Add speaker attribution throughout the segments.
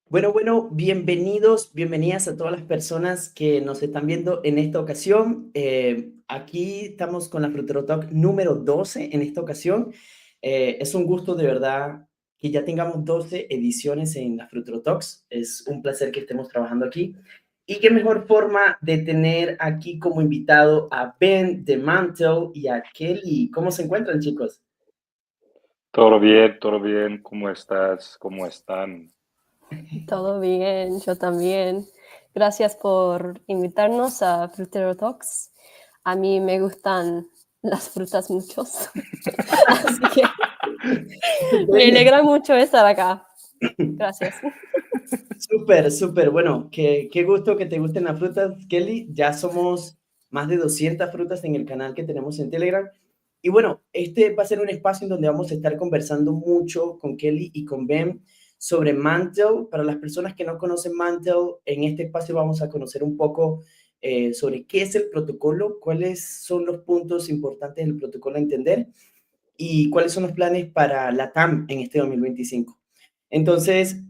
Speaker 1: Bueno, bienvenidas a todas las personas que nos están viendo en esta ocasión. Aquí estamos con la Frutero Talk número 12 en esta ocasión. Es un gusto de verdad que ya tengamos 12 ediciones en la Frutero Talks. Es un placer que estemos trabajando aquí. Y qué mejor forma de tener aquí como invitado a Ben de Mantle y a Kelly. ¿Cómo se encuentran, chicos?
Speaker 2: Todo bien, todo bien. ¿Cómo estás? ¿Cómo están?
Speaker 3: Todo bien, yo también. Gracias por invitarnos a Frutero Talks. A mí me gustan las frutas muchos, así que me
Speaker 1: Estupendo.
Speaker 3: alegra mucho estar acá. Gracias.
Speaker 1: Súper. Bueno, qué gusto que te gusten las frutas, Kelly. Ya somos más de 200 frutas en el canal que tenemos en Telegram. Y bueno, este va a ser un espacio en donde vamos a estar conversando mucho con Kelly y con Ben sobre Mantle. Para las personas que no conocen Mantle, en este espacio vamos a conocer un poco sobre qué es el protocolo, cuáles son los puntos importantes del protocolo a entender y cuáles son los planes para LATAM en este 2025. Entonces,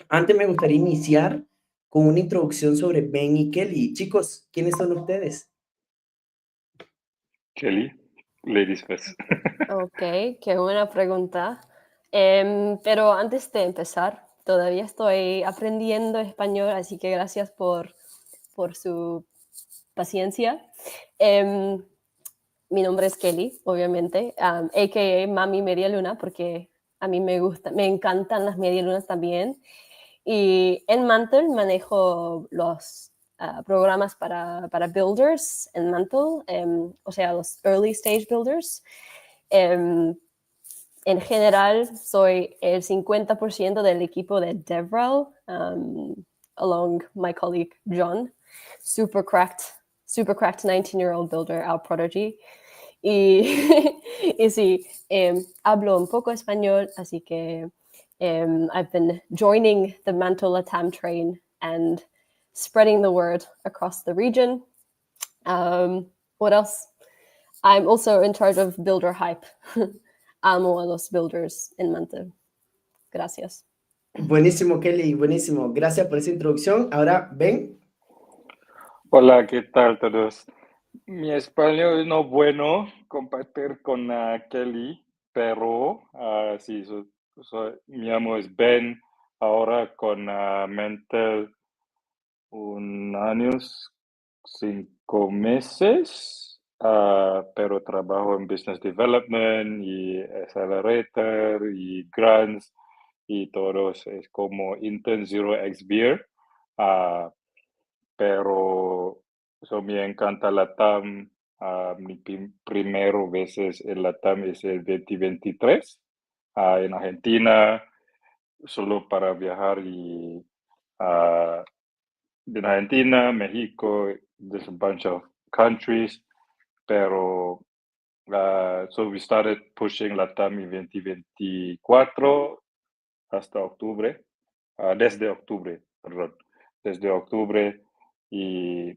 Speaker 1: antes me gustaría iniciar con una introducción sobre Ben y Kelly. Chicos, ¿quiénes son ustedes?
Speaker 2: Kelly, ladies first.
Speaker 3: Ok, qué buena pregunta. Pero antes de empezar, todavía estoy aprendiendo español, así que gracias por su paciencia. Mi nombre es Kelly, obviamente, a.k.a. Mami Media Luna, porque a mí me encantan las media lunas también. Y en Mantle manejo los programas para builders en Mantle, o sea, los early stage builders. En general, soy el 50% del equipo de DevRel, along my colleague John, super cracked 19-year-old builder, our prodigy. Y, y sí, hablo un poco español, así que I've been joining the Mantle LATAM train and spreading the word across the region. What else? I'm also in charge of builder hype. Amo a los builders en Mantle. Gracias.
Speaker 1: Buenísimo, Kelly, buenísimo. Gracias por esa introducción. Ahora, Ben.
Speaker 2: Hola, ¿qué tal todos? Mi español no bueno compartir con Kelly, pero sí, mi amo es Ben, ahora con Mantle un año, 5 meses, pero trabajo en Business Development y Accelerator y Grants y todos, es como Intern Zero X Beer, ah, pero me encanta LATAM. Mi primero veces en LATAM es el 2023, en Argentina, solo para viajar y ah, in Argentina, México, there's a bunch of countries, pero so we started pushing LATAM en 2024 hasta octubre, desde octubre, perdón, desde octubre y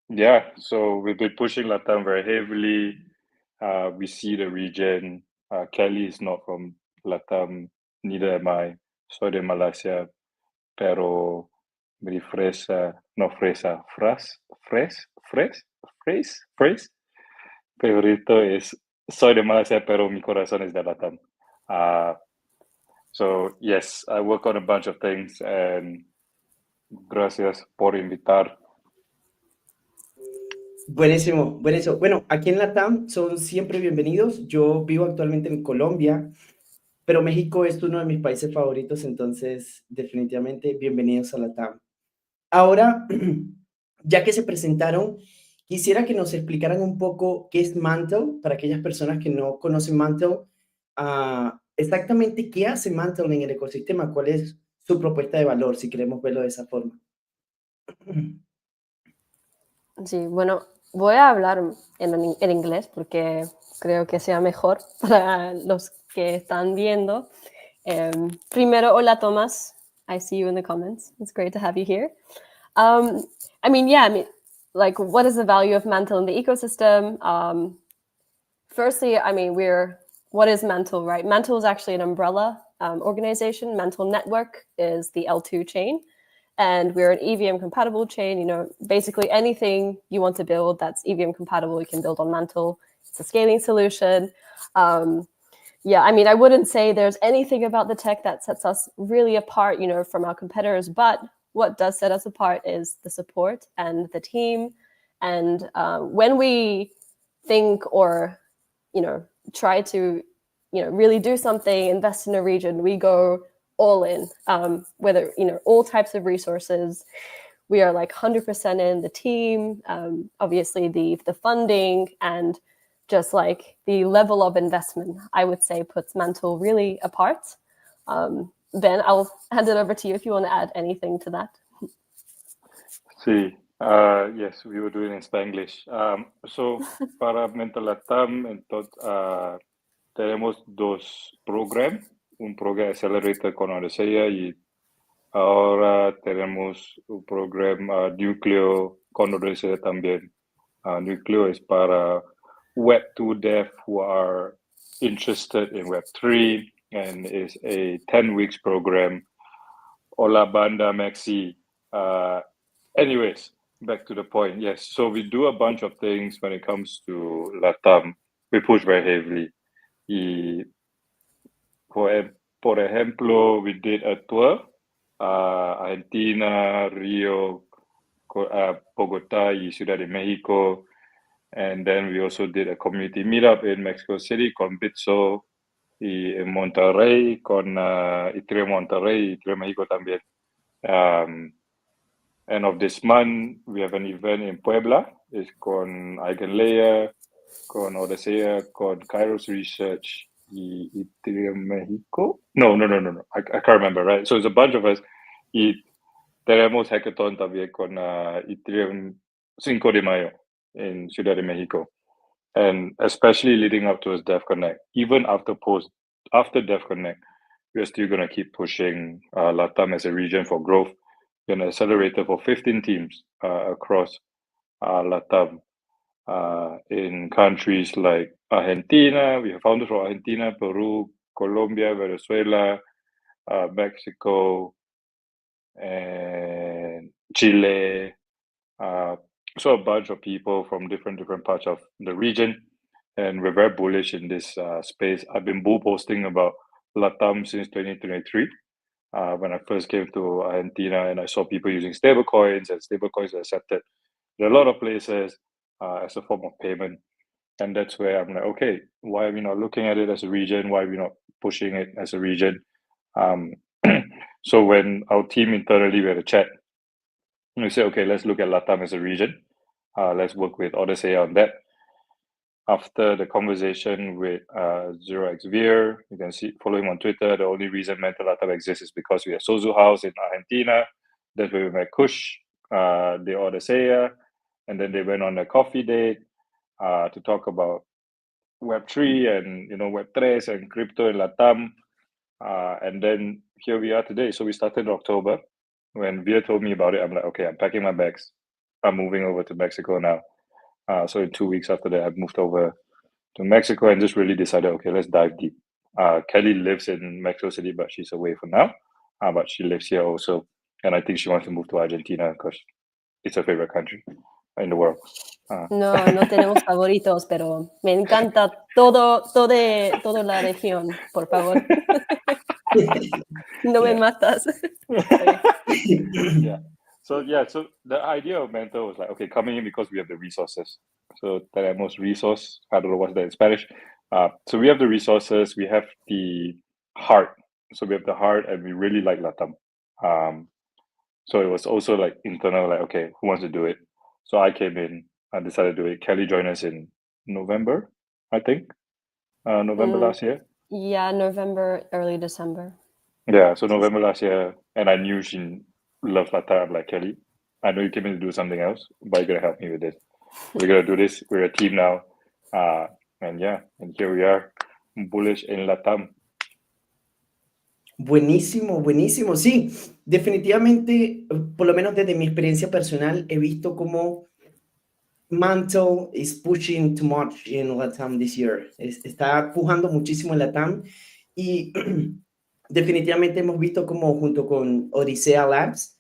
Speaker 2: yeah, so we've been pushing LATAM very heavily. We see the region. Kelly is not from LATAM, neither am I. Soy de Malasia, pero mi fresa, no fresa, phrase favorito es, soy de Malasia, pero mi corazón es de Latam. Uh, so, yes, I work on a bunch of things, and gracias por invitar.
Speaker 1: Buenísimo. Bueno, aquí en LATAM son siempre bienvenidos. Yo vivo actualmente en Colombia, pero México es uno de mis países favoritos, entonces definitivamente bienvenidos a LATAM. Ahora, ya que se presentaron, quisiera que nos explicaran un poco qué es Mantle, para aquellas personas que no conocen Mantle, exactamente qué hace Mantle en el ecosistema, cuál es su propuesta de valor, si queremos verlo de esa forma.
Speaker 3: Sí, bueno, voy a hablar en inglés porque creo que sea mejor para los que están viendo. Primero, hola Thomas. I see you in the comments. It's great to have you here. Like, what is the value of Mantle in the ecosystem? Firstly, what is Mantle, right? Mantle is actually an umbrella organization. Mantle Network is the L2 chain. And we're an EVM compatible chain. You know, basically anything you want to build that's EVM compatible, you can build on Mantle. It's a scaling solution. Yeah, I mean, I wouldn't say there's anything about the tech that sets us really apart, you know, from our competitors. But what does set us apart is the support and the team. And when we think or, you know, try to, you know, really do something, invest in a region, we go all in, whether, you know, all types of resources. We are like 100% in the team, obviously the funding, and just like the level of investment, I would say, puts Mantle really apart. Ben, I'll hand it over to you if you want to add anything to that.
Speaker 2: Sí, yes, we were doing in Spanglish. So para Mantle LATAM, entonces, tenemos dos programas, un programa Accelerator con Odisea y ahora tenemos un programa Núcleo con Odisea también. Núcleo es para Web2 dev who are interested in Web3 and is a 10 weeks program. Hola banda, Maxi. Anyways, back to the point. Yes, so we do a bunch of things when it comes to LATAM. We push very heavily. Y por ejemplo, we did a tour, Argentina, Rio, Bogotá y Ciudad de Mexico. And then we also did a community meetup in Mexico City con Bitso y en Monterrey con Ethereum Monterrey y Ethereum Mexico también. End of this month, we have an event in Puebla. It's con Eigenlayer, con Odisea, con Kairos Research y Ethereum Mexico. No. I can't remember, right? So it's a bunch of us. Y tenemos hackathon también con Ethereum 5 de Mayo in Ciudad de Mexico. And especially leading up to Dev Connect, even after Dev Connect, we're still going to keep pushing LATAM as a region for growth. We're going to accelerate for 15 teams across LATAM in countries like Argentina. We have founders from Argentina, Peru, Colombia, Venezuela, Mexico, and Chile. So a bunch of people from different parts of the region, and we're very bullish in this space. I've been bull posting about LATAM since 2023. When I first came to Argentina and I saw people using stablecoins and stablecoins are accepted in a lot of places as a form of payment. And that's where I'm like, okay, why are we not looking at it as a region? Why are we not pushing it as a region? So when our team internally, we had a chat, we said, okay, let's look at LATAM as a region. Let's work with Odisea on that. After the conversation with ZeroXVeer, you can follow him on Twitter. The only reason Mantle LATAM exists is because we have Sozu House in Argentina. That's where we met Kush, the Odisea, and then they went on a coffee date to talk about Web3 and Web3 and crypto in LATAM. And then here we are today. So we started in October. When Veer told me about it, I'm like, okay, I'm packing my bags. I'm moving over to Mexico now. So in 2 weeks after that, I've moved over to Mexico and just really decided, okay, let's dive deep. Kelly lives in Mexico City, but she's away for now. But she lives here also. And I think she wants to move to Argentina because it's her favorite country in the world.
Speaker 3: No tenemos favoritos, pero me encanta toda la región, por favor. No me matas.
Speaker 2: Yeah. So the idea of Mantle was like, okay, coming in because we have the resources. So tenemos resource, I don't know what's that in Spanish. So we have the resources, we have the heart. So we have the heart and we really like LATAM. So it was also like internal, like, okay, who wants to do it? So I came in, I decided to do it. Kelly joined us in November, I think. November last year.
Speaker 3: Yeah, November, early December.
Speaker 2: Yeah, so November last year, and I knew she loved LATAM. I'm like, Kelly, I know you came in to do something else, but you're going to help me with this. We're going to do this. We're a team now. And here we are, bullish in LATAM.
Speaker 1: Buenísimo. Sí, definitivamente, por lo menos desde mi experiencia personal, he visto cómo Mantle is pushing too much in LATAM this year. Está pujando muchísimo en LATAM y definitivamente hemos visto como junto con Odisea Labs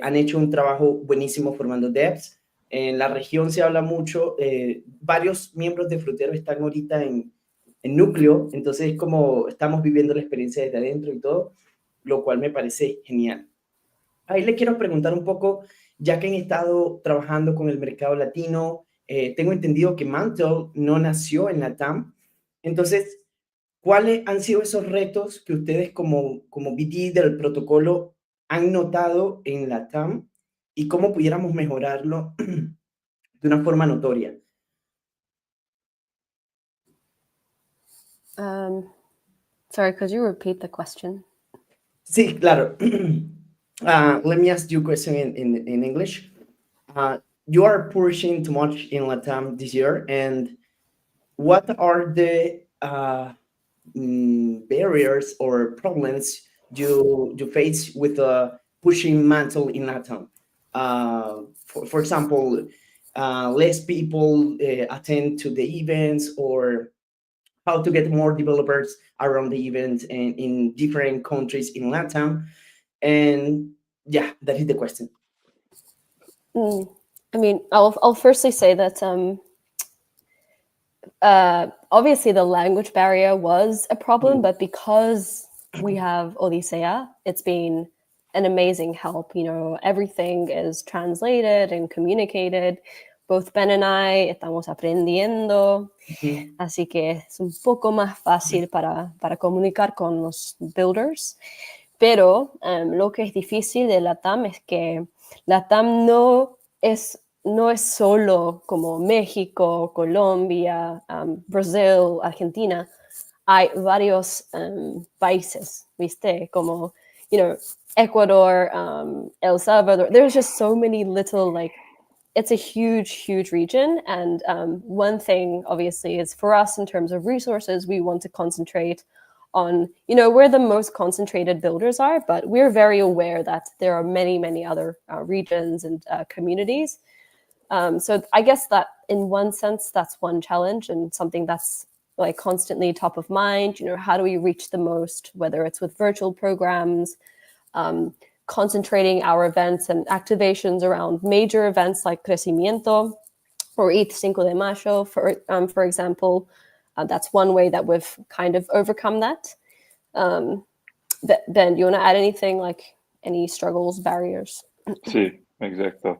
Speaker 1: han hecho un trabajo buenísimo formando devs. En la región se habla mucho, varios miembros de Frutero están ahorita en núcleo, entonces como estamos viviendo la experiencia desde adentro y todo, lo cual me parece genial. Ahí le quiero preguntar un poco, ya que han estado trabajando con el mercado latino, tengo entendido que Mantle no nació en LATAM, entonces, ¿cuáles han sido esos retos que ustedes como BD del protocolo han notado en LATAM y cómo pudiéramos mejorarlo de una forma notoria?
Speaker 3: Sorry, could you repeat the question?
Speaker 1: Sí, claro. Let me ask you a question in English. You are pushing too much in LATAM this year, and what are the barriers or problems you face with pushing Mantle in LATAM? For example, less people attend to the events, or how to get more developers around the event and in different countries in LATAM. And yeah, that is the question.
Speaker 3: I mean, I'll firstly say that obviously the language barrier was a problem, but because we have Odisea, it's been an amazing help. You know, everything is translated and communicated. Both Ben and I estamos aprendiendo, así que es un poco más fácil para comunicar con los builders. Pero lo que es difícil de LATAM es que LATAM no es solo como México, Colombia, Brasil, Argentina. Hay varios países, ¿viste? Como, you know, Ecuador, El Salvador. There's just so many little, like, it's a huge, huge region. And one thing, obviously, is for us in terms of resources, we want to concentrate on, you know, where the most concentrated builders are, but we're very aware that there are many, many other regions and communities. So I guess that in one sense, that's one challenge and something that's like constantly top of mind. You know, how do we reach the most, whether it's with virtual programs, concentrating our events and activations around major events like Crecimiento or ETH Cinco de Mayo, for example. That's one way that we've kind of overcome that. Ben, do you want to add anything, like any struggles, barriers?
Speaker 2: Sí, exacto.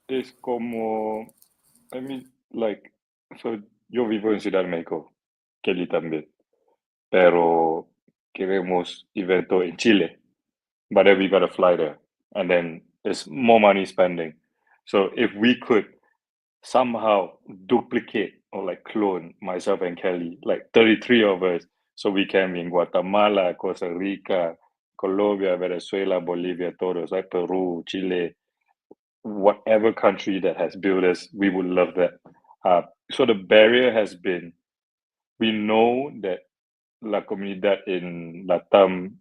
Speaker 2: Es como, I mean, like, so yo vivo en Ciudad de México, Kelly también, pero queremos evento en Chile, but then we gotta fly there, and then there's more money spending. So if we could somehow duplicate or like clone myself and Kelly, like 33 of us, so we can be in Guatemala, Costa Rica, Colombia, Venezuela, Bolivia, todos, like Peru, Chile, whatever country that has builders, we would love that. So the barrier has been, we know that la comunidad en LATAM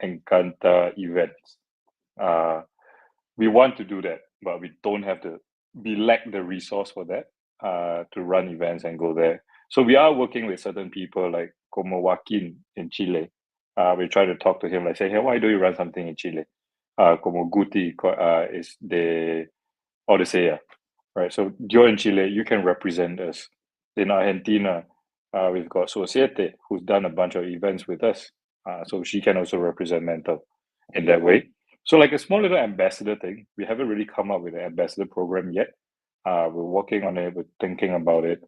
Speaker 2: encanta events. We want to do that, but we don't have we lack the resource for that to run events and go there. So we are working with certain people like como Joaquin in Chile. We try to talk to him, like say, hey, why do you run something in Chile? Como Guti is the Odisea, right? So you're in Chile, you can represent us. In Argentina, we've got Societe, who's done a bunch of events with us. So she can also represent Mantle in that way. So like a small little ambassador thing. We haven't really come up with an ambassador program yet. We're working on it, we're thinking about it.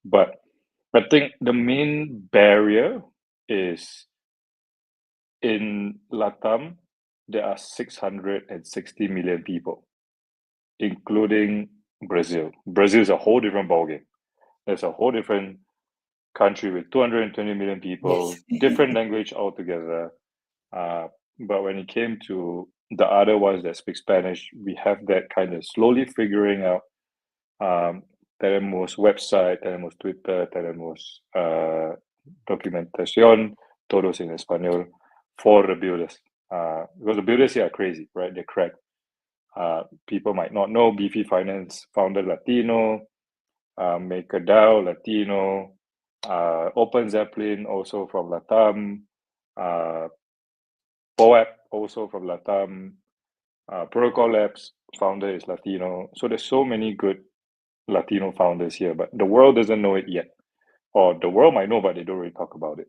Speaker 2: But I think the main barrier is in LATAM, there are 660 million people, including Brazil. Brazil is a whole different ballgame. There's a whole different country with 220 million people,
Speaker 1: Yes.
Speaker 2: different language altogether. But when it came to the other ones that speak Spanish, we have that kind of slowly figuring out. Tenemos website, tenemos Twitter, tenemos documentación, todos en español for the builders. Because the builders here are crazy, right? They're cracked. People might not know Beefy Finance founder Latino, MakerDAO Latino, Open Zeppelin also from LATAM. POAP also from LATAM. Protocol Labs founder is Latino. So there's so many good Latino founders here, but the world doesn't know it yet. Or the world might know, but they don't really talk about it.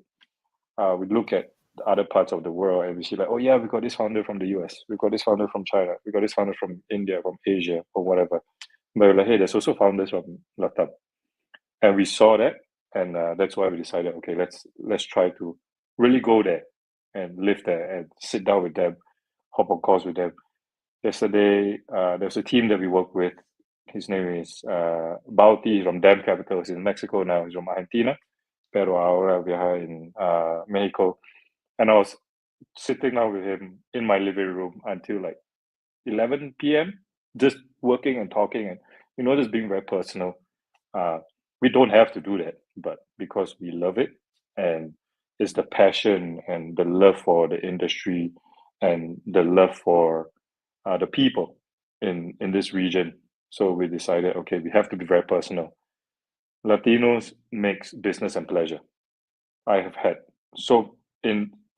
Speaker 2: We look at the other parts of the world and we see like, oh yeah, we got this founder from the US, we got this founder from China, we got this founder from India, from Asia, or whatever. But we're like, hey, there's also founders from LATAM. And we saw that, and that's why we decided, okay, let's try to really go there and live there and sit down with them, hop on calls with them. Yesterday, there's a team that we work with. His name is Bauti from DAM Capital. He's in Mexico now. He's from Argentina, pero ahora viaja in Mexico. And I was sitting down with him in my living room until like 11 p.m., just working and talking and, just being very personal. We don't have to do that, but because we love it and it's the passion and the love for the industry and the love for the people in this region. So we decided, okay, we have to be very personal. Latinos makes business and pleasure. I have had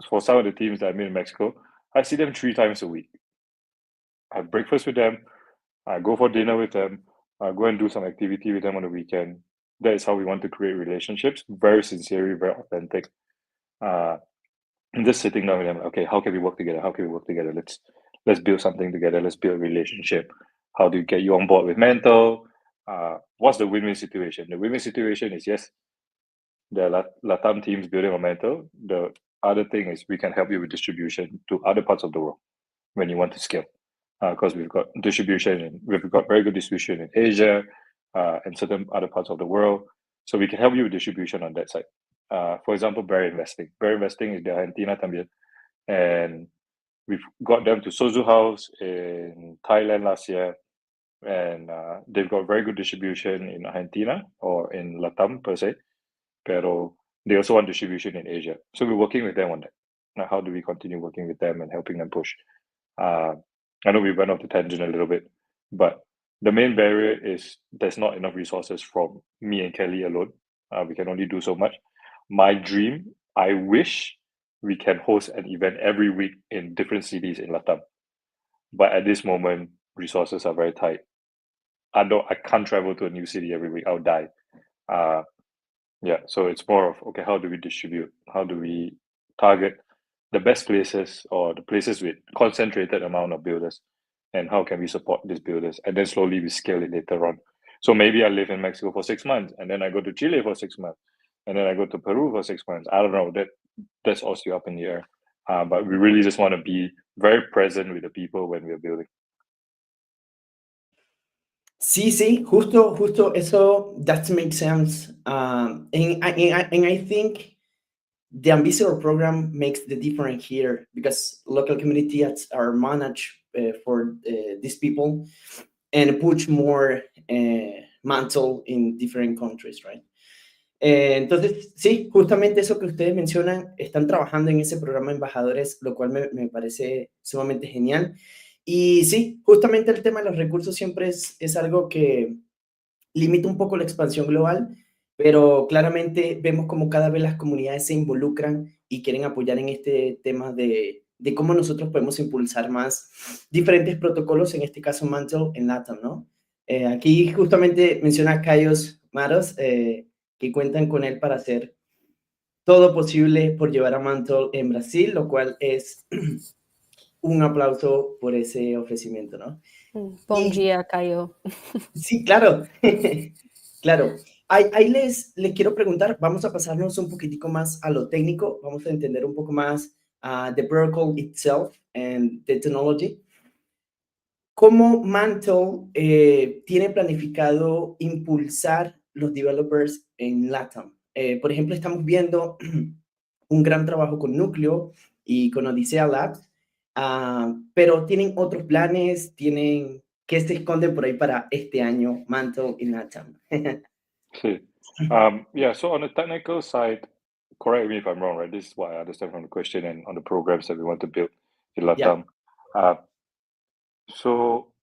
Speaker 2: for some of the teams that I meet in Mexico, I see them 3 times a week. I have breakfast with them. I go for dinner with them. I go and do some activity with them on the weekend. That is how we want to create relationships. Very sincerely, very authentic. And just sitting down with them, okay, how can we work together? How can we work together? Let's build something together. Let's build a relationship. How do you get you on board with Mantle? What's the win-win situation? The win-win situation is, yes, the LATAM teams building on Mantle. The other thing is we can help you with distribution to other parts of the world when you want to scale. Because we've got we've got very good distribution in Asia and certain other parts of the world. So we can help you with distribution on that side. For example, Bear Investing. Bear Investing is the Argentina también. And we've got them to Sozu House in Thailand last year. And they've got very good distribution in Argentina or in LATAM per se. Pero they also want distribution in Asia. So we're working with them on that. Now, how do we continue working with them and helping them push? I know we went off the tangent a little bit, but the main barrier is there's not enough resources from me and Kelly alone. We can only do so much. My dream, I wish we can host an event every week in different cities in LATAM. But at this moment, resources are very tight. I can't travel to a new city every week. I'll die. So it's more of, okay, how do we distribute? How do we target the best places or the places with concentrated amount of builders, and how can we support these builders? And then slowly we scale it later on. So maybe I live in Mexico for 6 months, and then I go to Chile for 6 months, and then I go to Peru for 6 months. I don't know. That's also up in the air. But we really just want to be very present with the people when we're building.
Speaker 1: Sí, justo eso, that makes sense. And I think the Ambassador program makes the difference here because local communities are managed for these people and push more Mantle in different countries, right? Entonces, sí, justamente eso que ustedes mencionan, están trabajando en ese programa de embajadores, lo cual me parece sumamente genial. Y sí, justamente el tema de los recursos siempre es algo que limita un poco la expansión global, pero claramente vemos como cada vez las comunidades se involucran y quieren apoyar en este tema de cómo nosotros podemos impulsar más diferentes protocolos, en este caso Mantle en LATAM, ¿no? Aquí justamente menciona Cayos Maros, que cuentan con él para hacer todo posible por llevar a Mantle en Brasil, lo cual es un aplauso por ese ofrecimiento, ¿no?
Speaker 3: Bom dia, Caio.
Speaker 1: Sí, claro. Claro. Ahí les quiero preguntar, vamos a pasarnos un poquitico más a lo técnico, vamos a entender un poco más the protocol itself and the technology. ¿Cómo Mantle tiene planificado impulsar los developers en LATAM? Por ejemplo, estamos viendo un gran trabajo con Núcleo y con Odisea Labs, pero tienen otros planes, ¿qué se esconden por ahí para este año Mantle en LATAM?
Speaker 2: Sí. So on the technical side, correct me if I'm wrong, right? This is what I understand from the question and on the programs that we want to build in LATAM. So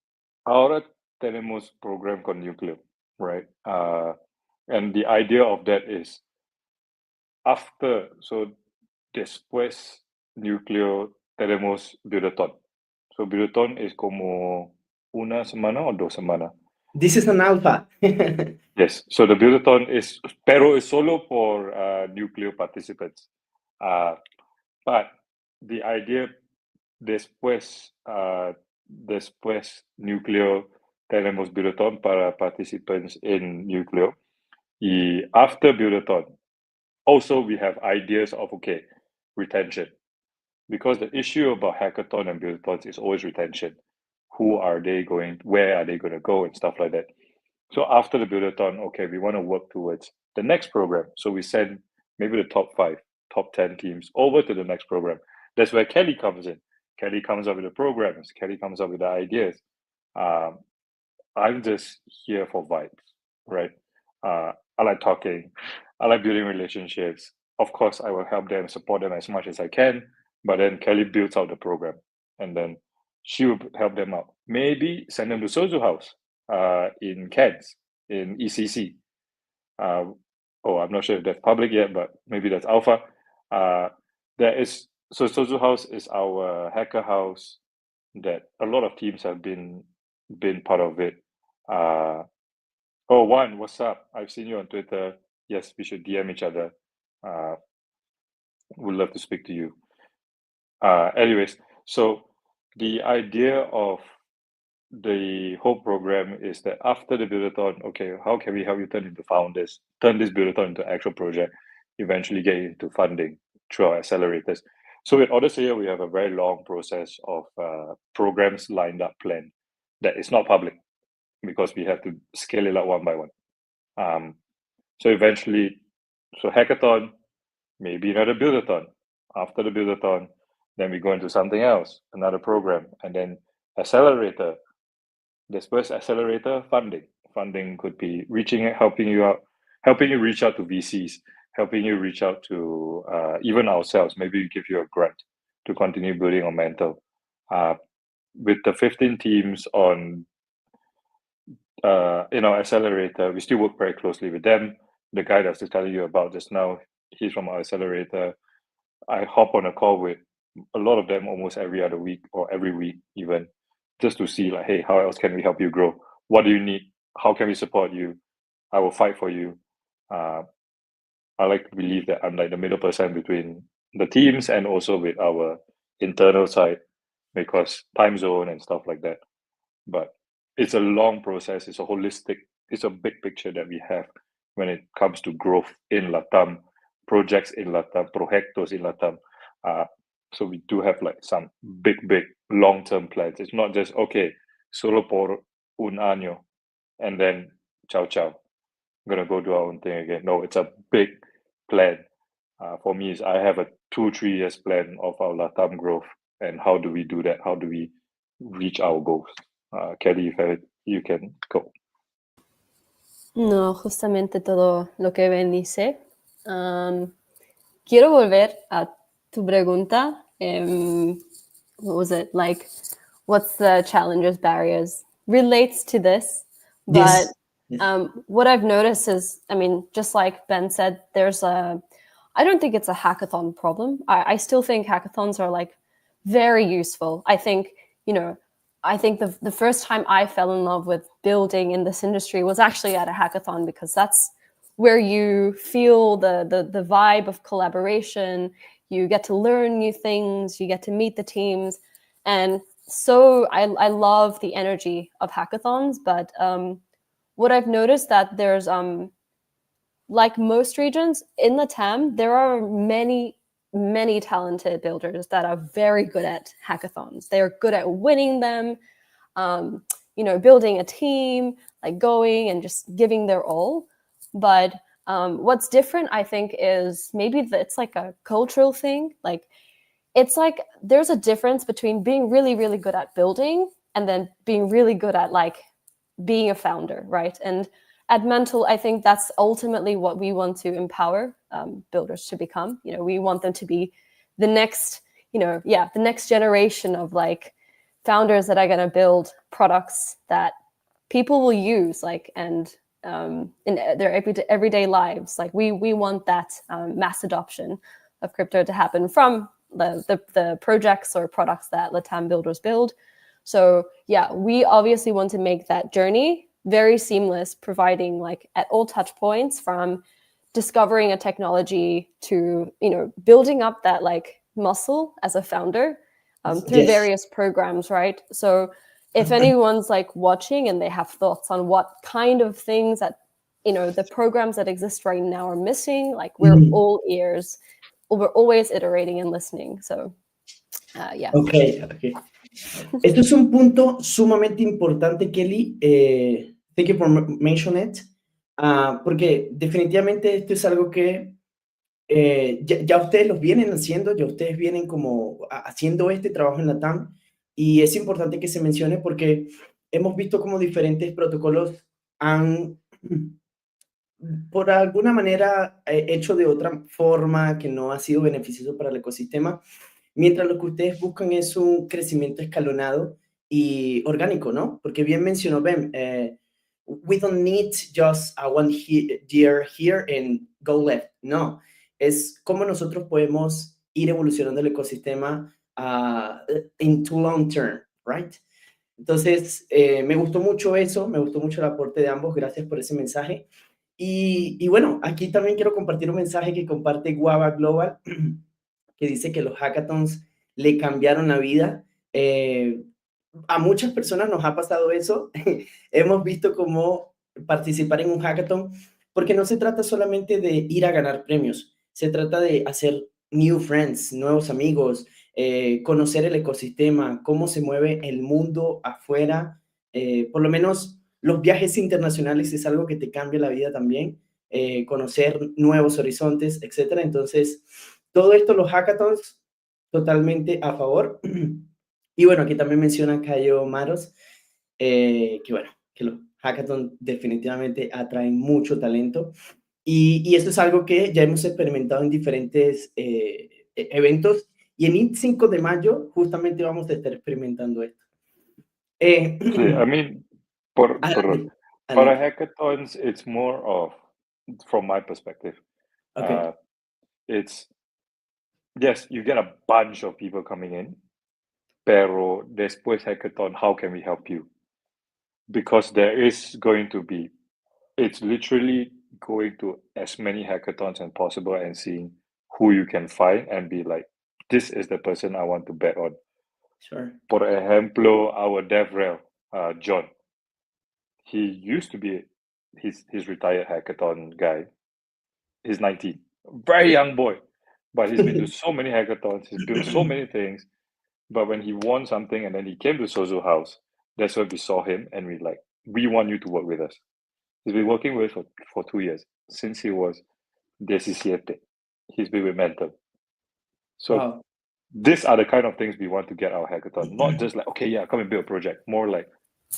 Speaker 2: ahora tenemos program con Núcleo, right? And the idea of that is después núcleo tenemos Buildathon. So Buildathon es como una semana o 2 semanas.
Speaker 1: This is an alpha.
Speaker 2: Yes, so the Buildathon is, pero es solo por núcleo participants. But the idea después núcleo tenemos Buildathon para participants in núcleo. Y after Buildathon, also we have ideas of, okay, retention. Because the issue about hackathon and buildathons is always retention. Who are they going, where are they going to go, and stuff like that. So after the buildathon, okay, we want to work towards the next program. So we send maybe the top 5, top 10 teams over to the next program. That's where Kelly comes in. Kelly comes up with the programs. Kelly comes up with the ideas. I'm just here for vibes, right? I like talking. I like building relationships. Of course, I will help them, support them as much as I can. But then Kelly builds out the program, and then she will help them out. Maybe send them to Sozu House in Cairns, in ECC. I'm not sure if that's public yet, but maybe that's alpha. So Sozu House is our hacker house that a lot of teams have been part of it. Juan, what's up? I've seen you on Twitter. Yes, we should DM each other. Would love to speak to you. Anyways, so the idea of the whole program is that after the buildathon, okay, how can we help you turn into founders, turn this buildathon into actual project, eventually get into funding through our accelerators. So with Odyssey, we have a very long process of programs lined up, planned, that is not public because we have to scale it up one by one. So eventually, hackathon, maybe another buildathon. After the buildathon, then we go into something else, another program, and then accelerator. This first accelerator funding. Funding could be helping you reach out to VCs, helping you reach out to even ourselves. Maybe we give you a grant to continue building on Mantle. With the 15 teams on in our accelerator, we still work very closely with them. The guy that I was telling you about just now, he's from our accelerator. I hop on a call with a lot of them almost every other week or every week even, just to see like, hey, how else can we help you grow? What do you need? How can we support you? I will fight for you. I like to believe that I'm like the middle person between the teams and also with our internal side, because time zone and stuff like that. But it's a long process. It's a big picture that we have when it comes to growth in LATAM, projects in LATAM, proyectos in LATAM. So we do have like some big long-term plans. It's not just, okay, solo por un año and then ciao. I'm gonna go do our own thing again. No, it's a big plan. For me, I have a 2-3 years plan of our LATAM growth and how do we do that? How do we reach our goals? Kelly, if you can go.
Speaker 3: No, justamente todo lo que Ben dice. Quiero volver a tu pregunta. What was it? Like, what's the challenges, barriers? Relates to this. But
Speaker 1: Yes.
Speaker 3: what I've noticed is, I mean, just like Ben said, I don't think it's a hackathon problem. I still think hackathons are like very useful. I think, the first time I fell in love with building in this industry was actually at a hackathon, because that's where you feel the vibe of collaboration. You get to learn new things, you get to meet the teams. And so I love the energy of hackathons. But what I've noticed that there's, like most regions in LATAM, there are many talented builders that are very good at hackathons. They are good at winning them, building a team, like going and just giving their all. But what's different, I think, is maybe it's like a cultural thing. Like, it's like there's a difference between being really, really good at building and then being really good at like being a founder, right? And at Mantle, I think that's ultimately what we want to empower builders to become. We want them to be the next, the next generation of like founders that are going to build products that people will use, like, and in their everyday lives. Like we want that mass adoption of crypto to happen from the projects or products that LATAM builders build. So yeah, we obviously want to make that journey very seamless, providing like at all touch points from discovering a technology to, you know, building up that like muscle as a founder through various programs, right? So if anyone's like watching and they have thoughts on what kind of things that, you know, the programs that exist right now are missing, like we're all ears. We're always iterating and listening. So yeah.
Speaker 1: Okay. Esto es un punto sumamente importante, Kelly. Thank you for mentioning it. Porque definitivamente esto es algo que ya ustedes los vienen haciendo, ya ustedes vienen como haciendo este trabajo en LATAM, y es importante que se mencione porque hemos visto como diferentes protocolos han, por alguna manera, hecho de otra forma que no ha sido beneficioso para el ecosistema, mientras lo que ustedes buscan es un crecimiento escalonado y orgánico, ¿no? Porque bien mencionó Ben, we don't need just a year here and go left. No, es cómo nosotros podemos ir evolucionando el ecosistema into long term, right? Entonces, me gustó mucho eso, me gustó mucho el aporte de ambos, gracias por ese mensaje. Y bueno, aquí también quiero compartir un mensaje que comparte Guava Global, que dice que los hackathons le cambiaron la vida. A muchas personas nos ha pasado eso. Hemos visto cómo participar en un hackathon, porque no se trata solamente de ir a ganar premios, se trata de hacer new friends, nuevos amigos, conocer el ecosistema, cómo se mueve el mundo afuera. Por lo menos los viajes internacionales es algo que te cambia la vida también, conocer nuevos horizontes, etcétera. Entonces, todo esto, los hackathons, totalmente a favor. Y bueno, aquí también menciona Cayo Maros, que bueno, que los hackathons definitivamente atraen mucho talento. Y esto es algo que ya hemos experimentado en diferentes eventos. Y en el 5 de mayo justamente vamos a estar experimentando esto.
Speaker 2: Sí, I mean, para hackathons, it's more of, from my perspective,
Speaker 1: Okay.
Speaker 2: it's, yes, you get a bunch of people coming in, pero después hackathon, how can we help you? Because there is going to be, it's literally going to as many hackathons as possible and seeing who you can find and be like, this is the person I want to bet on.
Speaker 1: Sure.
Speaker 2: Por ejemplo, our DevRel, John, he used to be, he's retired hackathon guy. He's 19, very young boy, but he's been to so many hackathons, he's built so many things. But when he won something and then he came to Sozo House, that's when we saw him and we want you to work with us. He's been working with us for 2 years, since he was 17. He's been with Mantle. So
Speaker 1: Wow.
Speaker 2: these are the kind of things we want to get our hackathon. Not just like, okay, yeah, come and build a project. More like,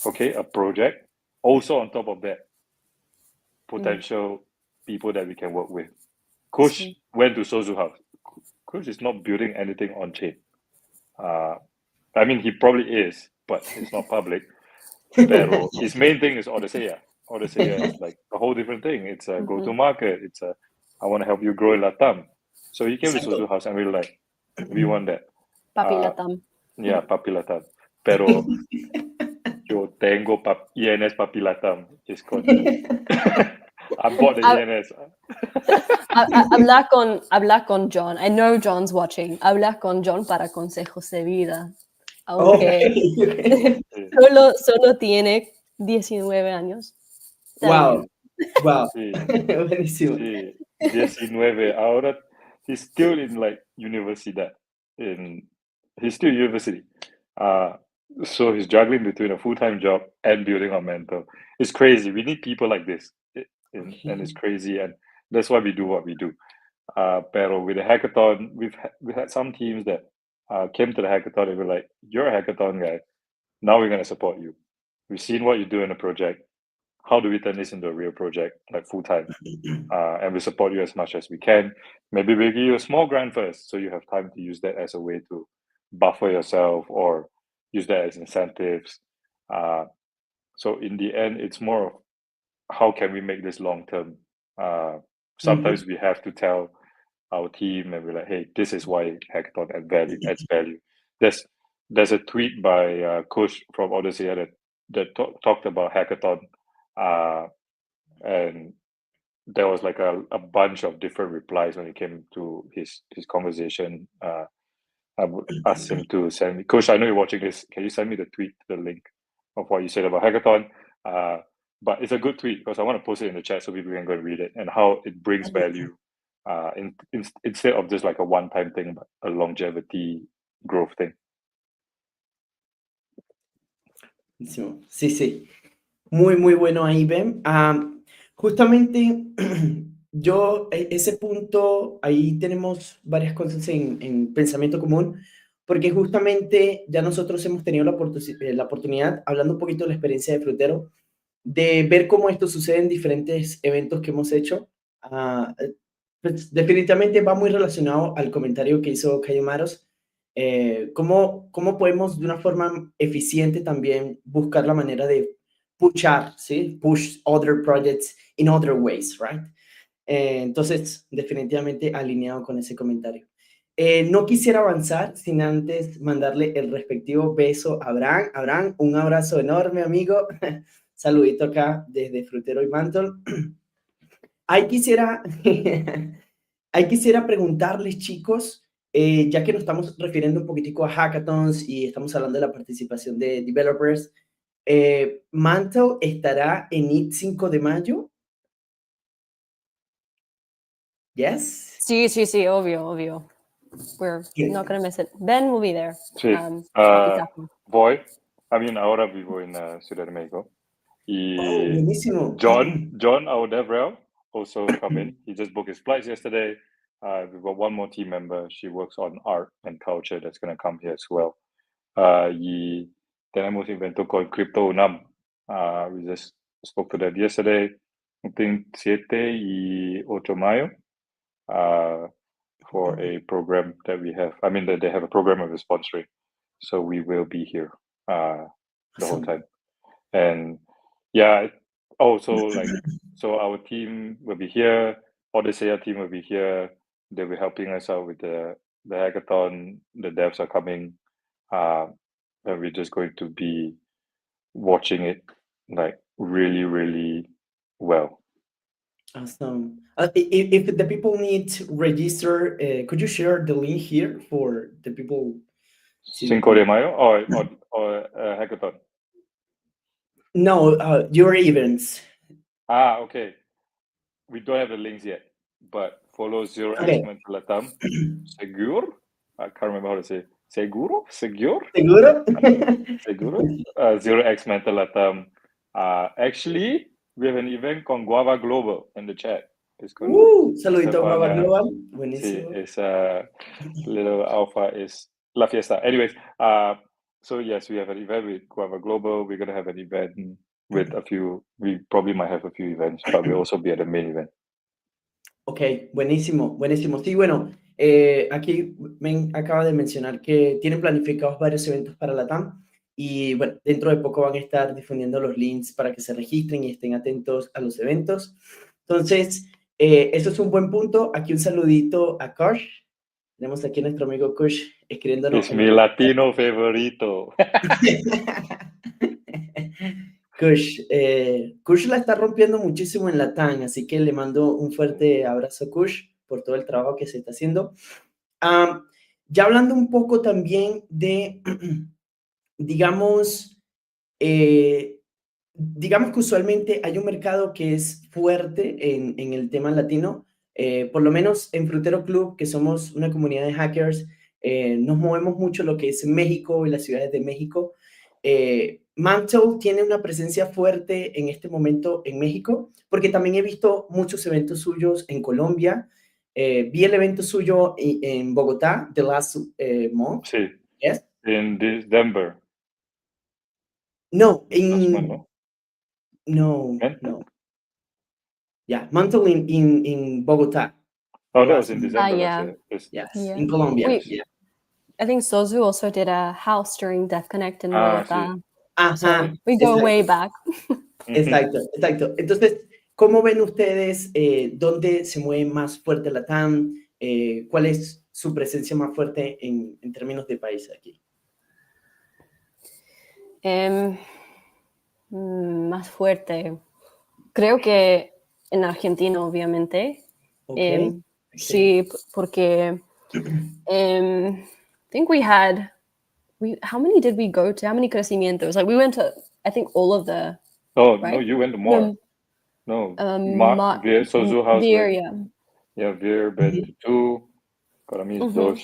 Speaker 2: okay, a project. Also on top of that, potential people that we can work with. Kush went to Sozu House. Kush is not building anything on chain. I mean, he probably is, but it's not public. Pero his main thing is Odysseia. Odysseia is like a whole different thing. It's a go-to-market. It's a, I want to help you grow in LATAM. So he came to Sozu House and we were like, we want that.
Speaker 3: Papi LATAM.
Speaker 2: Yeah, Papi LATAM. Pero yo tengo INS Papi LATAM. It's called. I bought the INS.
Speaker 3: Habla con John. I know John's watching. Habla con John para consejos de vida. Aunque solo tiene 19 años.
Speaker 1: Wow. Wow.
Speaker 2: Sí.
Speaker 1: Buenísimo.
Speaker 2: Sí. 19. Ahora he's still in like universidad. He's still university. So he's juggling between a full-time job and building our Mantle. It's crazy. We need people like this. And it's crazy, and that's why we do what we do. Pero with the hackathon, we've had some teams that came to the hackathon and were like, "You're a hackathon guy. Now we're gonna support you. We've seen what you do in a project. How do we turn this into a real project, like full time? And we support you as much as we can. Maybe we'll give you a small grant first, so you have time to use that as a way to buffer yourself or use that as incentives. So in the end, it's more of how can we make this long term. Sometimes we have to tell our team, and we're like, hey, this is why hackathon adds value. There's a tweet by Kush from Odyssey that talked about hackathon, and there was like a bunch of different replies when it came to his conversation. I would ask him to send me. Kush, I know you're watching this. Can you send me the tweet, the link of what you said about hackathon? But it's a good tweet because I want to post it in the chat so people can go and read it and how it brings value instead of just like a one-time thing, but a longevity growth thing.
Speaker 1: Sí, sí. Muy, muy bueno ahí, Ben. Justamente yo, ese punto, ahí tenemos varias cosas en pensamiento común, porque justamente ya nosotros hemos tenido la oportunidad, hablando un poquito de la experiencia de Frutero, de ver cómo esto sucede en diferentes eventos que hemos hecho. Pues definitivamente va muy relacionado al comentario que hizo Cayo Maros. ¿Cómo podemos de una forma eficiente también buscar la manera de pushar, ¿sí? Push other projects in other ways, right? Entonces, definitivamente alineado con ese comentario. No quisiera avanzar sin antes mandarle el respectivo beso a Abraham. Abraham, un abrazo enorme, amigo. Saludito acá desde Frutero y Mantle. Ahí quisiera preguntarles, chicos, ya que nos estamos refiriendo un poquitico a hackathons y estamos hablando de la participación de developers, ¿Mantle estará en IT 5 de mayo? Yes?
Speaker 3: Sí, obvio. We're not going to miss it. Ben will be there.
Speaker 2: Sí. Voy. Ahora vivo en Ciudad de México.
Speaker 1: Buenísimo.
Speaker 2: John, our DevRel, also come in. He just booked his flights yesterday. We've got one more team member. She works on art and culture that's going to come here as well. Y tenemos un evento called Crypto UNAM. We just spoke to that yesterday. I think 7 y 8 mayo for a program that we have. That they have a program of sponsoring. So we will be here the whole time. And yeah, so our team will be here. Odyssey team will be here. They'll be helping us out with the hackathon. The devs are coming. And we're just going to be watching it like really, really well.
Speaker 1: Awesome. If the people need to register, could you share the link here for the people?
Speaker 2: 5 de mayo or hackathon?
Speaker 1: No, your events.
Speaker 2: Okay. We don't have the links yet, but follow 0x Mantle LATAM. Seguro? I can't remember how to say. Seguro? 0x Mantle LATAM. Actually, we have an event con Guava Global in the chat.
Speaker 1: Saludito a Guava Global. Buenísimo.
Speaker 2: Sí, es little alpha is La Fiesta. Anyways, so yes, we have an event with Guava Global. We're going to have an event with we probably might have a few events, but we'll also be at the main event.
Speaker 1: Ok, buenísimo. Sí, bueno, aquí acaba de mencionar que tienen planificados varios eventos para LATAM y bueno, dentro de poco van a estar difundiendo los links para que se registren y estén atentos a los eventos. Entonces, eso es un buen punto. Aquí un saludito a Kush. Tenemos aquí a nuestro amigo Kush escribiéndonos.
Speaker 2: Es mi latino favorito.
Speaker 1: Kush la está rompiendo muchísimo en LATAM, así que le mando un fuerte abrazo a Kush por todo el trabajo que se está haciendo. Ya hablando un poco también de, digamos que usualmente hay un mercado que es fuerte en el tema latino, por lo menos en Frutero Club, que somos una comunidad de hackers, nos movemos mucho lo que es México y las ciudades de México. Mantle tiene una presencia fuerte en este momento en México, porque también he visto muchos eventos suyos en Colombia. Vi el evento suyo en Bogotá, the last month.
Speaker 2: Sí.
Speaker 1: Yes?
Speaker 2: In December.
Speaker 1: No,
Speaker 2: No.
Speaker 1: Yeah, Mantle in Bogotá.
Speaker 2: Oh, that was in December.
Speaker 1: Yes, in Colombia.
Speaker 3: I think Sozu also did a house during Deaf Connect in Bogotá.
Speaker 1: Sí.
Speaker 3: So we go way back.
Speaker 1: Exacto. Entonces, ¿cómo ven ustedes dónde se mueve más fuerte LATAM? ¿cuál es su presencia más fuerte en términos de país aquí?
Speaker 3: Más fuerte. Creo que en Argentina, obviamente.
Speaker 1: Ok.
Speaker 3: Sí, porque I think how many did we go to? How many crecimientos? Like we went to, I think all of the,
Speaker 2: Oh, no,
Speaker 3: right?
Speaker 2: you went to more.
Speaker 3: No,
Speaker 2: No, Veer, Sozu House
Speaker 3: Beer,
Speaker 2: went.
Speaker 3: yeah.
Speaker 2: Yeah, Veer been to 2. Para mí es 2.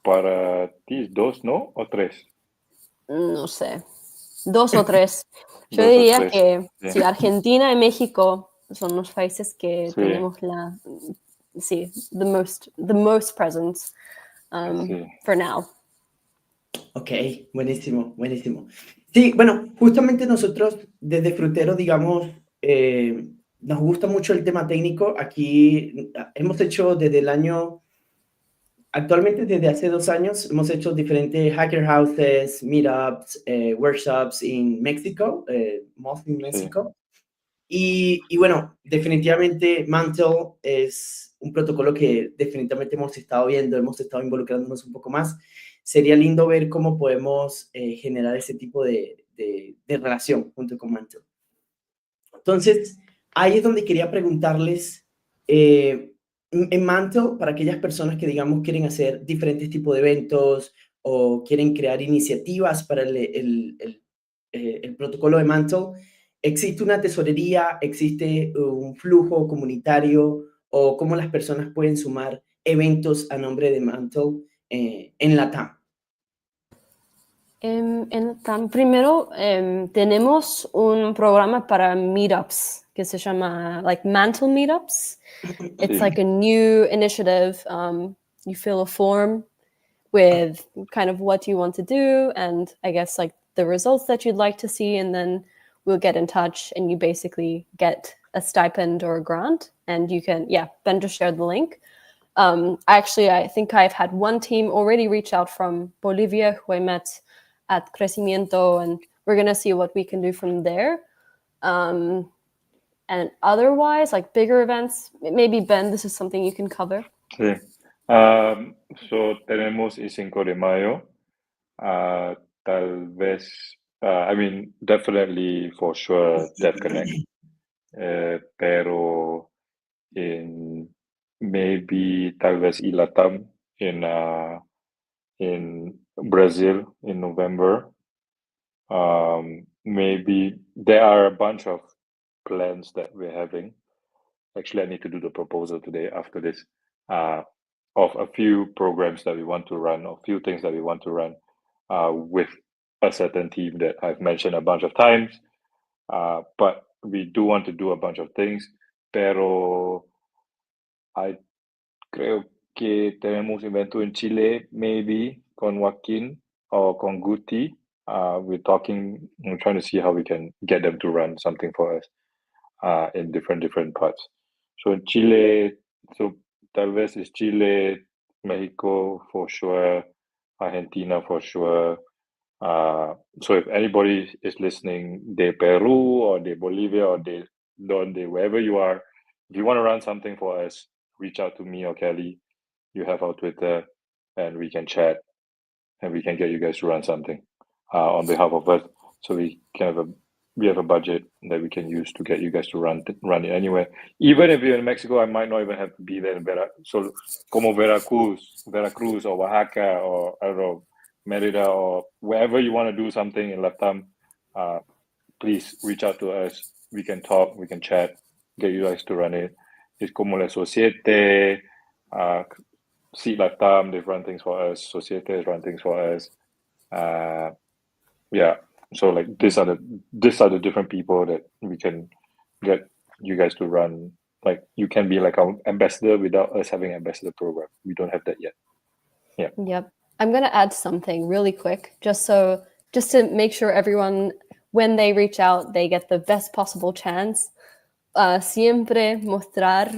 Speaker 2: Para ti es 2, ¿no? ¿O 3?
Speaker 3: No sé, 2 o 3. Yo
Speaker 2: 2 o
Speaker 3: diría
Speaker 2: 3.
Speaker 3: que
Speaker 2: Sí.
Speaker 3: sí, Argentina y México son los países que
Speaker 2: Sí.
Speaker 3: tenemos sí, the most presence
Speaker 2: Sí.
Speaker 3: for now.
Speaker 1: Ok, buenísimo, buenísimo. Sí, bueno, justamente nosotros desde Frutero, digamos, nos gusta mucho el tema técnico. Aquí hemos hecho actualmente desde hace 2 años, hemos hecho diferentes hacker houses, meetups, workshops en México, mostly en
Speaker 2: Sí.
Speaker 1: México. Y bueno, definitivamente Mantle es un protocolo que definitivamente hemos estado viendo, hemos estado involucrándonos un poco más. Sería lindo ver cómo podemos generar ese tipo de relación junto con Mantle. Entonces, ahí es donde quería preguntarles, en Mantle, para aquellas personas que, digamos, quieren hacer diferentes tipos de eventos o quieren crear iniciativas para el protocolo de Mantle, ¿existe una tesorería, existe un flujo comunitario o cómo las personas pueden sumar eventos a nombre de Mantle en LATAM?
Speaker 3: Primero, tenemos un programa para meetups que se llama like Mantle Meetups. It's
Speaker 2: Sí.
Speaker 3: like a new initiative. You fill a form with kind of what you want to do and I guess like the results that you'd like to see, and then we'll get in touch and you basically get a stipend or a grant, and you can, then just share the link. Actually, I think I've had one team already reach out from Bolivia who I met at Crecimiento, and we're going to see what we can do from there. And otherwise, like bigger events, maybe Ben, this is something you can cover.
Speaker 2: Sí. So tenemos el 5 de mayo. Tal vez, I mean, definitely for sure, DevConnect. Pero in maybe tal vez LATAM in Brazil in November. Maybe there are a bunch of plans that we're having. Actually, I need to do the proposal today after this, of a few programs that we want to run, or a few things that we want to run, with a certain team that I've mentioned a bunch of times. But we do want to do a bunch of things, pero I creo que tenemos evento en Chile, maybe con Joaquín or con Guti. We're trying to see how we can get them to run something for us, in different parts. So in Chile, so tal vez es Chile, Mexico for sure, Argentina for sure. So if anybody is listening, de Peru or de Bolivia or de donde, wherever you are, if you want to run something for us, reach out to me or Kelly. You have our Twitter, and we can chat, and we can get you guys to run something, on behalf of us. So we have a budget that we can use to get you guys to run it anywhere. Even if you're in Mexico, I might not even have to be there in so como Veracruz or Oaxaca, or I don't know, Merida, or wherever you want to do something in LATAM, please reach out to us. We can talk, we can chat, get you guys to run it. It's como la Societe, see LATAM, they've run things for us. Societe has run things for us. Yeah. So like these are the different people that we can get you guys to run. Like you can be like our ambassador without us having an ambassador program. We don't have that yet. Yeah.
Speaker 3: Yep. I'm going to add something really quick, just to make sure everyone, when they reach out, they get the best possible chance. Siempre mostrar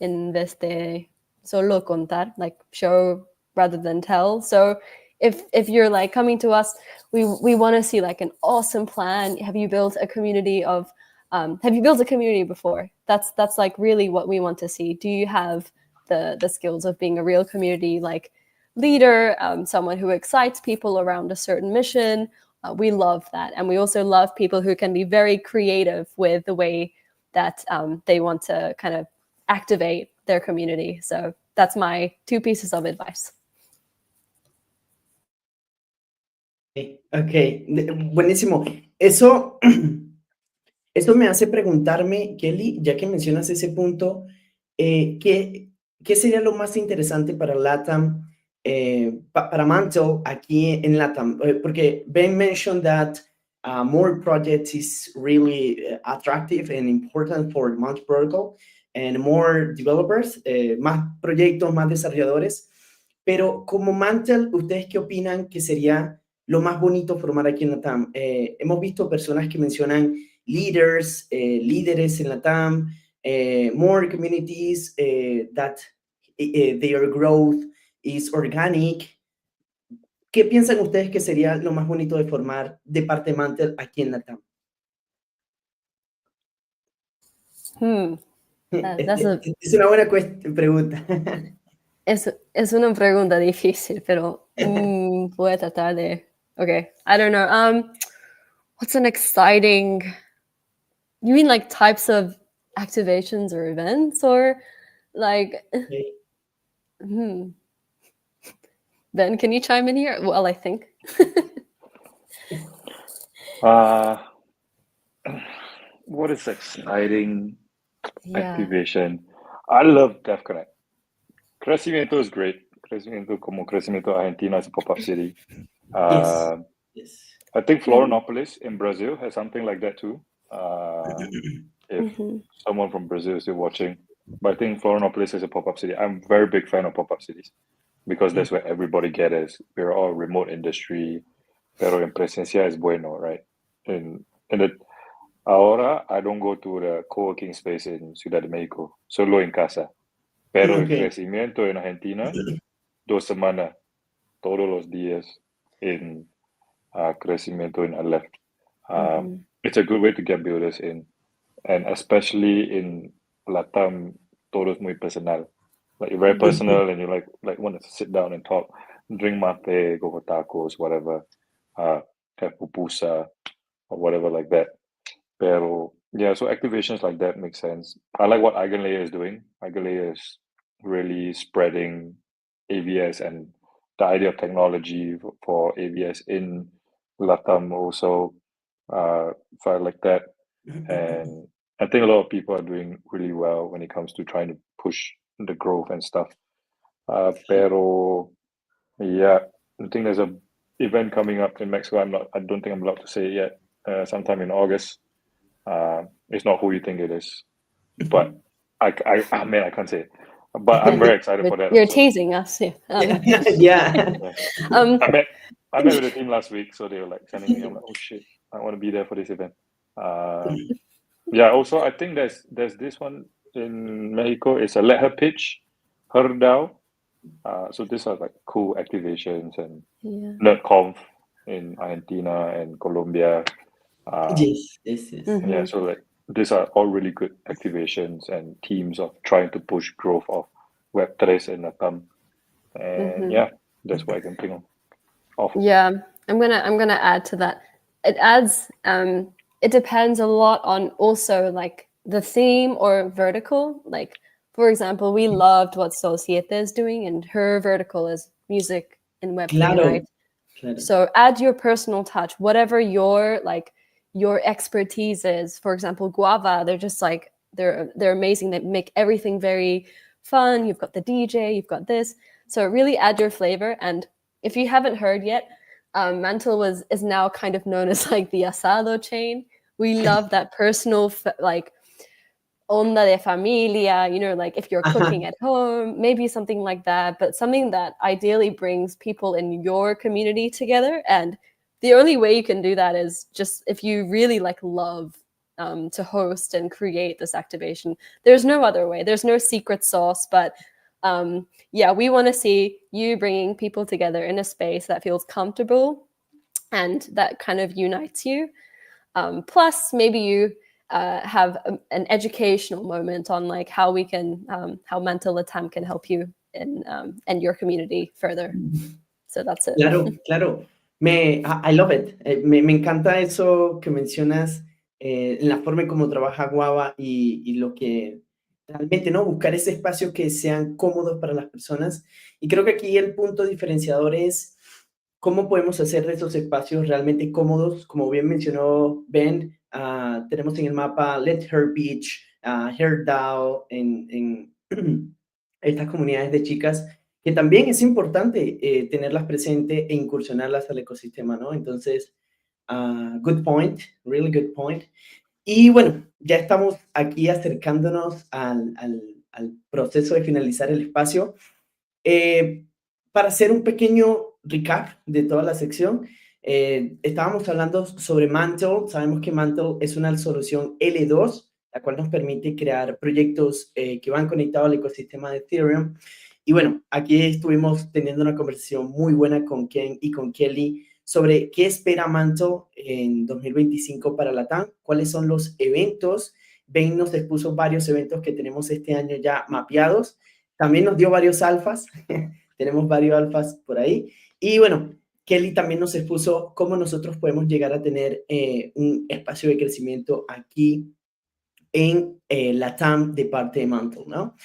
Speaker 3: en vez de solo contar, like show rather than tell. So if you're like coming to us, we want to see like an awesome plan. Have you built a community before? That's like really what we want to see. Do you have the skills of being a real community like leader, someone who excites people around a certain mission. We love that. And we also love people who can be very creative with the way that they want to kind of activate their community. So that's my 2 pieces of advice.
Speaker 1: Ok, buenísimo. Eso me hace preguntarme, Kelly, ya que mencionas ese punto, ¿qué sería lo más interesante para LATAM, para Mantle aquí en LATAM? Porque Ben mentioned that more projects is really attractive and important for Mantle Protocol, and more developers, más proyectos, más desarrolladores. Pero como Mantle, ¿ustedes qué opinan que sería lo más bonito formar aquí en LATAM? Hemos visto personas que mencionan leaders, líderes en LATAM, more communities that their growth is organic. ¿Qué piensan ustedes que sería lo más bonito de formar de parte de Mantle aquí en LATAM? Es una buena pregunta.
Speaker 3: Es una pregunta difícil, pero voy a tratar de... Okay, I don't know. What's an exciting... You mean like types of activations or events, or like...
Speaker 1: Okay.
Speaker 3: Ben, can you chime in here? Well, I think.
Speaker 2: What is exciting activation? I love DevConnect. Crecimiento is great. Crecimiento como Crecimiento Argentina is a pop-up city.
Speaker 1: Yes.
Speaker 2: I think Florianopolis in Brazil has something like that too. If someone from Brazil is still watching, but I think Florianopolis is a pop-up city. I'm a very big fan of pop-up cities because that's where everybody gathers. We're all remote industry, pero en presencia es bueno, right? Ahora I don't go to the co-working space in Ciudad de México, solo en casa. Pero el crecimiento en Argentina, 2 semanas, todos los días en crecimiento in Aleph. It's a good way to get builders in, and especially in LATAM, todo es muy personal. Like very personal, and you like want to sit down and talk, drink mate, go for tacos, whatever, have pupusa or whatever like that. Pero yeah, so activations like that make sense. I like what Eigenlayer is doing. Eigenlayer is really spreading AVS and the idea of technology for AVS in LATAM also. So I like that. And I think a lot of people are doing really well when it comes to trying to push the growth and stuff. Pero yeah, I think there's a event coming up in Mexico. I don't think I'm allowed to say it yet. Sometime in August. It's not who you think it is, but I can't say it. But I'm very excited for that.
Speaker 3: You're
Speaker 2: also.
Speaker 3: teasing us, yeah.
Speaker 1: Yeah.
Speaker 2: I met with the team last week, so they were like sending me. I'm like, oh shit, I want to be there for this event. Yeah. Also, I think there's this one in Mexico. It's a Let Her Pitch, Her DAO. So these are like cool activations and NerdConf in Argentina and Colombia.
Speaker 1: Yes.
Speaker 2: Yeah, so like these are all really good activations and teams of trying to push growth of Web3 and LATAM. And yeah, that's what I can think of.
Speaker 3: Yeah, I'm gonna add to that. It adds it depends a lot on also like the theme or vertical. Like for example, we loved what Societe is doing, and her vertical is music in Web3, right? Claro. So add your personal touch, whatever your expertise is. For example, Guava, they're just like they're amazing. They make everything very fun. You've got the DJ, you've got this. So really add your flavor. And if you haven't heard yet, Mantle is now kind of known as like the asado chain. We love that personal like onda de familia, you know, like if you're cooking at home, maybe something like that, but something that ideally brings people in your community together. And the only way you can do that is just if you really like love to host and create this activation. There's no other way. There's no secret sauce, but yeah, we want to see you bringing people together in a space that feels comfortable and that kind of unites you. Plus, maybe you have an educational moment on like how we can, how Mantle LATAM can help you and your community further. So that's it.
Speaker 1: Claro. I love it. Me encanta eso que mencionas, en la forma en cómo trabaja Guava y lo que realmente, ¿no? Buscar ese espacio que sean cómodos para las personas. Y creo que aquí el punto diferenciador es cómo podemos hacer de esos espacios realmente cómodos. Como bien mencionó Ben, tenemos en el mapa Let Her Beach, Her DAO, en estas comunidades de chicas, que también es importante tenerlas presentes e incursionarlas al ecosistema, ¿no? Entonces, good point, really good point. Y bueno, ya estamos aquí acercándonos al proceso de finalizar el espacio. Para hacer un pequeño recap de toda la sección, estábamos hablando sobre Mantle. Sabemos que Mantle es una solución L2, la cual nos permite crear proyectos que van conectados al ecosistema de Ethereum. Y bueno, aquí estuvimos teniendo una conversación muy buena con Ken y con Kelly sobre qué espera Mantle en 2025 para LATAM, cuáles son los eventos. Ben nos expuso varios eventos que tenemos este año ya mapeados. También nos dio varios alfas. Tenemos varios alfas por ahí. Y bueno, Kelly también nos expuso cómo nosotros podemos llegar a tener un espacio de crecimiento aquí en LATAM de parte de Mantle, ¿no?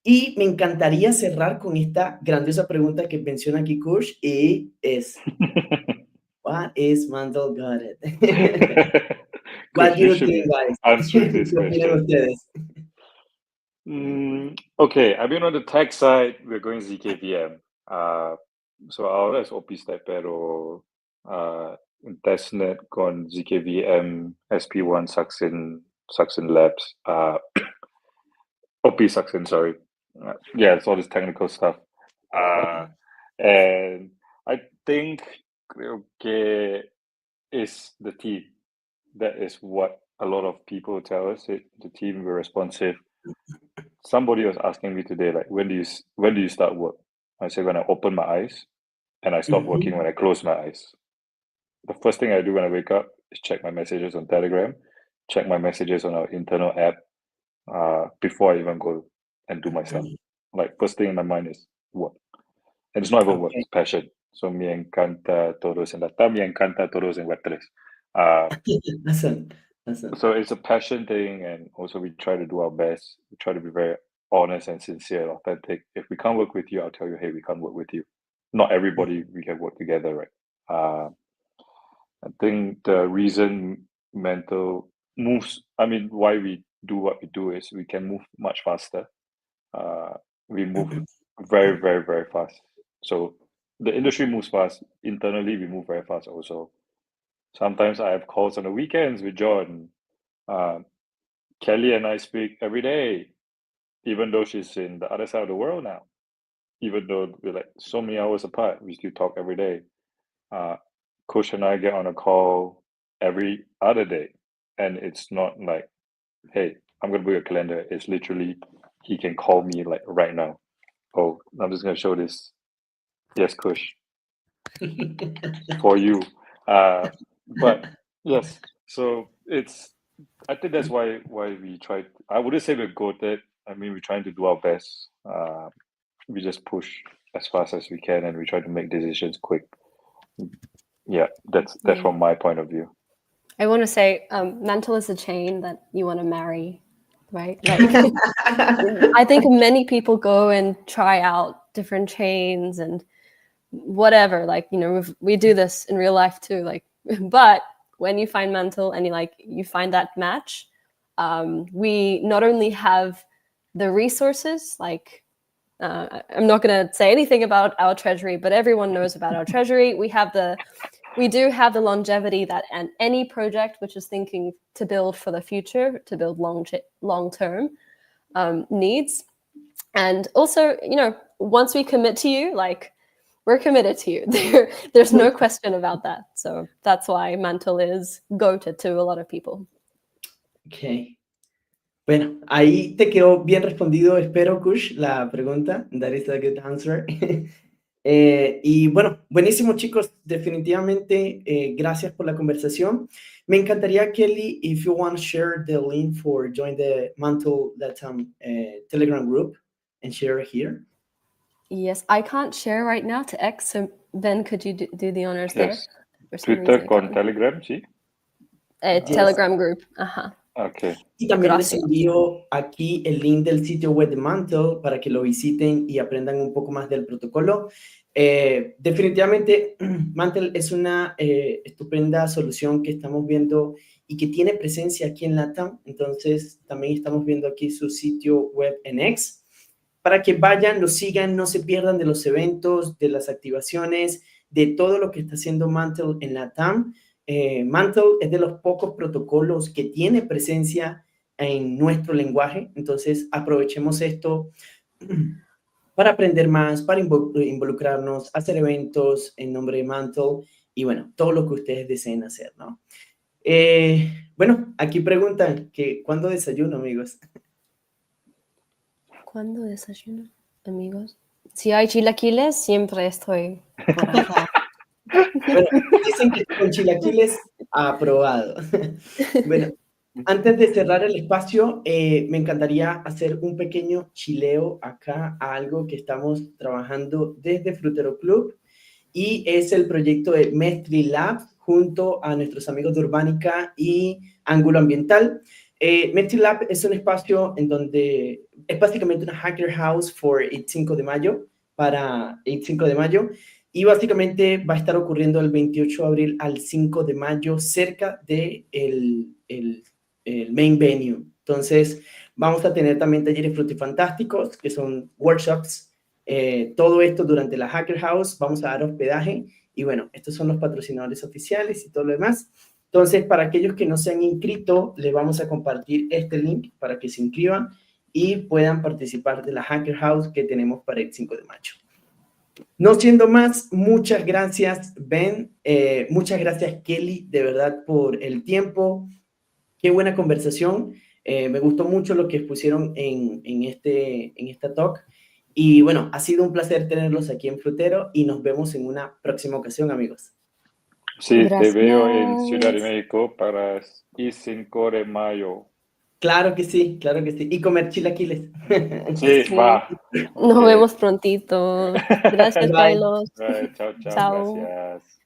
Speaker 1: Y me encantaría cerrar con esta grandiosa pregunta que menciona aquí Kush, y es, what is Mantle got it? What
Speaker 2: Kush,
Speaker 1: do
Speaker 2: you
Speaker 1: you
Speaker 2: should
Speaker 1: think,
Speaker 2: be
Speaker 1: guys?
Speaker 2: answering this
Speaker 1: ¿Qué opinan
Speaker 2: question.
Speaker 1: ustedes?
Speaker 2: Okay, I mean, on the tech side, we're going ZKVM. So ahora es OpenStack, pero en testnet con ZKVM, SP1 Saxon Labs, OP Saxon, sorry. Yeah, it's all this technical stuff. And I think creo que is the team. That is what a lot of people tell us. The team, we're responsive. Somebody was asking me today, like, when do you start work? I said, when I open my eyes, and I stop working when I close my eyes. The first thing I do when I wake up is check my messages on Telegram, check my messages on our internal app, before I even go and do my stuff. Like, first thing in my mind is work. And it's not even work, it's passion. So me encanta todos en LATAM, me encanta todos en Web3.
Speaker 1: Awesome.
Speaker 2: So it's a passion thing, and also we try to do our best. We try to be very honest and sincere and authentic. If we can't work with you, I'll tell you, hey, we can't work with you. Not everybody we can work together, right? I think the reason Mantle moves, I mean, why we do what we do is we can move much faster. We move very, very, very fast. So the industry moves fast. Internally, we move very fast also. Sometimes I have calls on the weekends with John. Kelly and I speak every day, even though she's in the other side of the world now. Even though we're like so many hours apart, we still talk every day. Kush and I get on a call every other day. And it's not like, hey, I'm going to book a calendar. It's literally, he can call me like right now. Oh, I'm just going to show this. Yes, Kush. For you. But yes, so I think that's why we try. I wouldn't say we're goated. I mean, we're trying to do our best. We just push as fast as we can, and we try to make decisions quick. Yeah, that's from my point of view.
Speaker 3: I want to say, Mantle is a chain that you want to marry, right? Like, I think many people go and try out different chains and whatever. Like, you know, we do this in real life too. Like, but when you find Mantle and you find that match, we not only have the resources, like, I'm not going to say anything about our treasury, but everyone knows about our treasury. We do have the longevity that any project which is thinking to build for the future, to build long term, needs. And also, you know, once we commit to you, like, we're committed to you. There's no question about that. So that's why Mantle is goated to a lot of people.
Speaker 1: Okay. Bueno, ahí te quedó bien respondido, espero, Kush, la pregunta. That is a good answer. Y bueno, buenísimo chicos, definitivamente gracias por la conversación. Me encantaría, Kelly, if you want to share the link for join the Mantle LATAM Telegram group and share it here.
Speaker 3: Yes, I can't share right now to X, so Ben, could you do the honors there?
Speaker 2: Yes.
Speaker 3: For some
Speaker 2: Twitter
Speaker 3: reason I
Speaker 2: con
Speaker 3: can't.
Speaker 2: Telegram, sí.
Speaker 1: Yes.
Speaker 3: Telegram group. Ajá.
Speaker 2: Okay.
Speaker 1: Y también les
Speaker 3: Gracias.
Speaker 1: envío aquí el link del sitio web de Mantle para que lo visiten y aprendan un poco más del protocolo. Definitivamente, Mantle es una estupenda solución que estamos viendo y que tiene presencia aquí en LATAM. Entonces, también estamos viendo aquí su sitio web en X para que vayan, lo sigan, no se pierdan de los eventos, de las activaciones, de todo lo que está haciendo Mantle en LATAM. Mantle es de los pocos protocolos que tiene presencia en nuestro lenguaje, entonces aprovechemos esto para aprender más, para involucrarnos, hacer eventos en nombre de Mantle y bueno, todo lo que ustedes deseen hacer, ¿no? Bueno, aquí preguntan que ¿cuándo desayuno, amigos?
Speaker 3: ¿Cuándo desayuno, amigos? Si hay chilaquiles, siempre estoy por acá.
Speaker 1: Bueno, dicen que con chilaquiles aprobado. Bueno, antes de cerrar el espacio, me encantaría hacer un pequeño chileo acá a algo que estamos trabajando desde Frutero Club y es el proyecto de Mestre Lab junto a nuestros amigos de Urbánica y Ángulo Ambiental. Mestre Lab es un espacio en donde es básicamente una hacker house for el 5 de mayo, para el 5 de mayo, y básicamente va a estar ocurriendo el 28 de abril al 5 de mayo cerca de el main venue. Entonces, vamos a tener también talleres frutifantásticos, que son workshops, todo esto durante la Hacker House, vamos a dar hospedaje y bueno, estos son los patrocinadores oficiales y todo lo demás. Entonces, para aquellos que no se han inscrito, les vamos a compartir este link para que se inscriban y puedan participar de la Hacker House que tenemos para el 5 de mayo. No siendo más, muchas gracias, Ben. Muchas gracias, Kelly, de verdad, por el tiempo. Qué buena conversación. Me gustó mucho lo que expusieron en esta talk. Y bueno, ha sido un placer tenerlos aquí en Frutero y nos vemos en una próxima ocasión, amigos.
Speaker 2: Sí, te
Speaker 3: Gracias.
Speaker 2: veo en Ciudad de México para el 5 de mayo.
Speaker 1: Claro que sí, claro que sí. Y comer chilaquiles.
Speaker 2: Sí, va.
Speaker 3: Nos
Speaker 2: Ok.
Speaker 3: vemos prontito. Gracias,
Speaker 1: Bye.
Speaker 3: Carlos.
Speaker 2: Chao, chao,
Speaker 3: Chao.
Speaker 2: gracias.